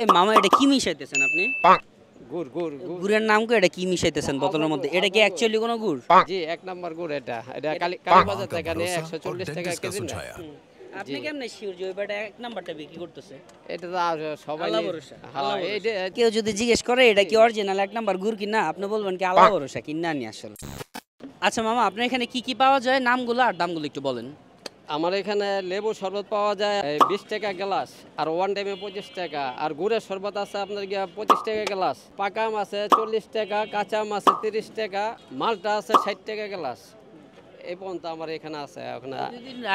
এ মামা এটা কি মিশাইতেছেন আপনি? গুড় গুড় গুড়। গুড়ের নাম করে এটা কি মিশাইতেছেন বোতলের মধ্যে? এটা কি অ্যাকচুয়ালি কোনো গুড়? জি, ১ নাম্বার গুড় এটা। এটা কালীবাজার का থেকে নিয়ে भरोसा और ১৪০ টাকা डेंटिस्ट का কেজি না? सुझाया। আপনি কেমনে শিওর যে ওই বেটা এক নাম্বারটা বিক্রি করতেছে? এটা তো আর সবাই আল্লাহ ভরসা, আল্লাহ হ্যাঁ, ভরসা। এইটা কেউ যদি জিজ্ঞেস করে এটা কি অরিজিনাল এক নাম্বার গুড় কিনা, আপনি বলবেন কি আল্লাহ ভরসা কিনা নি আসলে। আচ্ছা মামা, আপনার এখানে কি কি পাওয়া যায় নামগুলো আর দামগুলো একটু বলেন। আমার এখানে লেবু শরবত পাওয়া যায় ২০ টাকা গ্লাস, আর ওয়ান টাইমে ২৫ টাকা, আর গুড়ের শরবত আছে আপনার গিয়া ২৫ টাকা গ্লাস, পাকা আম আছে ৪০ টাকা, কাঁচা আম আছে ৩০ টাকা, মালটা আছে ৬০ টাকা গ্লাস। এই পর্যন্ত আমার এখানে আছে। ওখানে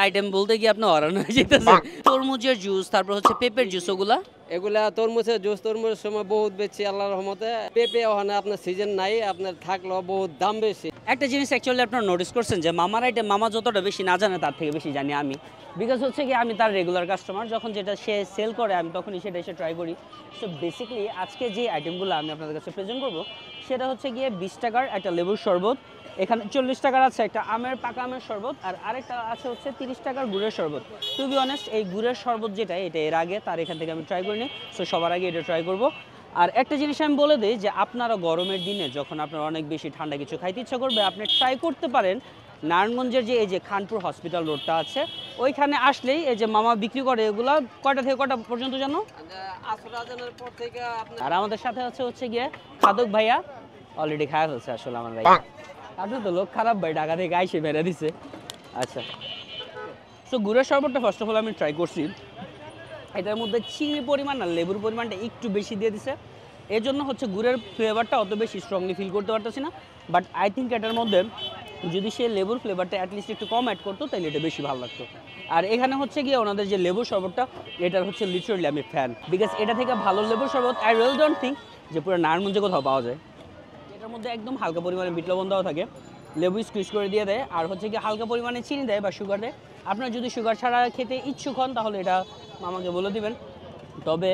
আইটেম বলতে গিয়ে আপনি অরান হয়ে যেতেছে। তরমুজের জুস, তারপর হচ্ছে পেঁপের জুস, ওগুলা এগুলা তরমুজের জুস, তরমুজের সময় বহুত বেশি আল্লাহর রহমতে। পেঁপে ওখানে আপনার সিজন নাই, আপনার থাকলেও বহুত দাম বেশি। একটা জিনিস অ্যাকচুয়ালি আপনারা নোটিস করছেন যে মামার আইটেম মামা যতটা বেশি না জানে তার থেকে বেশি জানি আমি, বিকজ হচ্ছে কি আমি তার রেগুলার কাস্টমার। যখন যেটা সে সেল করে আমি তখনই সেটা এসে ট্রাই করি। সো বেসিক্যালি আজকে যে আইটেমগুলো আমি আপনাদের কাছে প্রেজেন্ট করবো সেটা হচ্ছে গিয়ে ২০ টাকার একটা লেবুর শরবত, এখানে ৪০ টাকার আছে একটা পাকা আমের শরবত, আর আরেকটা আছে হচ্ছে ৩০ টাকার গুড়ের শরবত। টু বি অনেস্ট এই গুড়ের শরবত যেটা এটা এর আগে তার এখান থেকে আমি ট্রাই করিনি, সো সবার আগে এটা ট্রাই করবো। আর একটা জিনিস আমি বলে দিই যে আপনারা গরমের দিনে যখন আপনার অনেক বেশি ঠান্ডা কিছু খাইতে ইচ্ছা করবে, আপনি ট্রাই করতে পারেন নারায়ণগঞ্জের যে এই যে খানপুর হসপিটাল রোডটা আছে ওইখানে আসলেই এই যে মামা বিক্রি করে এগুলো। কয়টা থেকে কয়টা পর্যন্ত জানো? আসর আজানের পর থেকে আপনার আর আমাদের সাথে হচ্ছে গিয়ে খাদক ভাইয়া, অলরেডি খাওয়া ফেলছে আসলে আমার ভাই। আপনি তো লোক খারাপ ভাই, ঢাকা থেকে আইসে বেড়ে দিছে। আচ্ছা, সো গুড়ের শরবতটা ফার্স্ট অফ অল আমি ট্রাই করছি। এটার মধ্যে চিনির পরিমাণ আর লেবুর পরিমাণটা একটু বেশি দিয়ে দিছে, এর জন্য হচ্ছে গুড়ের ফ্লেভারটা অত বেশি স্ট্রংলি ফিল করতে পারতেছি না। বাট আই থিঙ্ক এটার মধ্যে যদি সে লেবুর ফ্লেভারটা অ্যাটলিস্ট একটু কম অ্যাড করতো তাহলে এটা বেশি ভালো লাগতো। আর এখানে হচ্ছে গিয়ে ওনাদের যে লেবুর শরবতটা, এটার হচ্ছে লিটারালি আমি ফ্যান, বিকজ এটা থেকে ভালো লেবুর শরবত আই রিয়েলি ডোন্ট থিঙ্ক যে পুরো নারায়ণগঞ্জে কোথাও পাওয়া যায়। এটার মধ্যে একদম হালকা পরিমাণে বিট লবণ দেওয়া থাকে, লেবু স্কুইজ করে দিয়ে দেয়, আর হচ্ছে কি হালকা পরিমাণে চিনি দেয় বা সুগার দেয়। আপনার যদি সুগার ছাড়া খেতে ইচ্ছুক হন তাহলে এটা মামাকে বলে দিবেন। তবে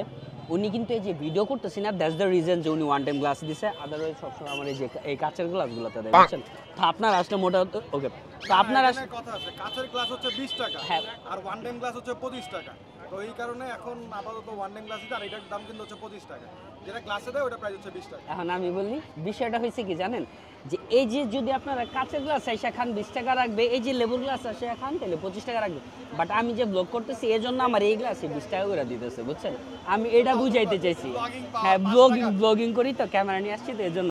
উনি কিন্তু এই যে ভিডিও করতেছি না, দ্যাটস দ্য রিজন যে উনি ওয়ান টাইম গ্লাস দিছে, আদারওয়াইজ সবসময় আমার এই যে এই কাঁচের গ্লাসগুলোতে দেয়, বুঝছেন? তো আপনার আসলে মোটা ওকে, তো আপনার এখানে কথা আছে, কাঁচের গ্লাস হচ্ছে 20 টাকা, হ্যাঁ। আর ওয়ান টাইম গ্লাস হচ্ছে 25 টাকা। তো এই কারণে এখন আপাতত ওয়ান টাইম গ্লাস দিতে, আর এটার দাম কিন্তু হচ্ছে 25 টাকা। যেটা গ্লাসে দেয় ওটা প্রাইস হচ্ছে 20 টাকা। এখন আমি বলি বিষয়টা হয়েছে কি জানেন, যে এই যে যদি আপনারা কাঁচের গ্লাস এসে খান 20 টাকা রাখবে, এই যে লেবুর গ্লাস এসে খান তাহলে 25 টাকা রাখবে। বাট আমি যে ব্লগ করতেছি এই জন্য আমার এই গ্লাসে 20 টাকা করে দিতেছে, বুঝছেন? আমি এটা বুঝাইতে চাইছি। হ্যাঁ, ব্লগিং করি তো, ক্যামেরা নিয়ে আসছি তো এই জন্য।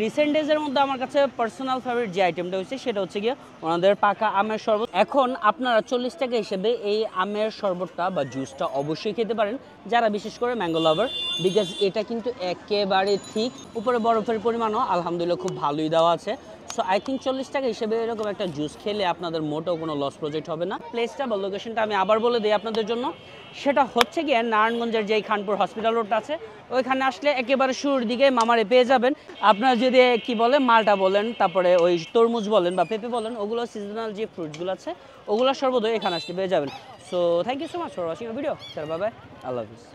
রিসেন্ট ডেজের মধ্যে আমার কাছে পার্সোনাল ফেভারিট যে আইটেমটা হচ্ছে সেটা হচ্ছে গিয়ে ওনাদের পাকা আমের শরবত। এখন আপনারা 40 টাকা হিসেবে এই আমের শরবতটা বা জুসটা অবশ্যই খেতে পারেন যারা বিশেষ করে ম্যাঙ্গো লাভার, বিকজ এটা কিন্তু একেবারে ঠিক। উপরে বরফের পরিমাণও আলহামদুলিল্লাহ খুব ভালোই দেওয়া আছে। সো আই থিঙ্ক 40 টাকা হিসেবে এরকম একটা জুস খেলে আপনাদের মোটেও কোনো লস প্রজেক্ট হবে না। প্লেসটা বা লোকেশনটা আমি আবার বলে দিই আপনাদের জন্য, সেটা হচ্ছে গিয়ে নারায়ণগঞ্জের যেই খানপুর হসপিটাল রোডটা আছে ওইখানে আসলে একেবারে শুরুর দিকে মামারে পেয়ে যাবেন। আপনারা যদি কি বলে মালটা বলেন, তারপরে ওই তরমুজ বলেন বা পেঁপে বলেন, ওগুলো সিজনাল যে ফ্রুটসগুলো আছে ওগুলো সর্বদই এখানে আসলে পেয়ে যাবেন। So thank you so much for watching video. Sir bye bye, আল্লাহ হাফিজ।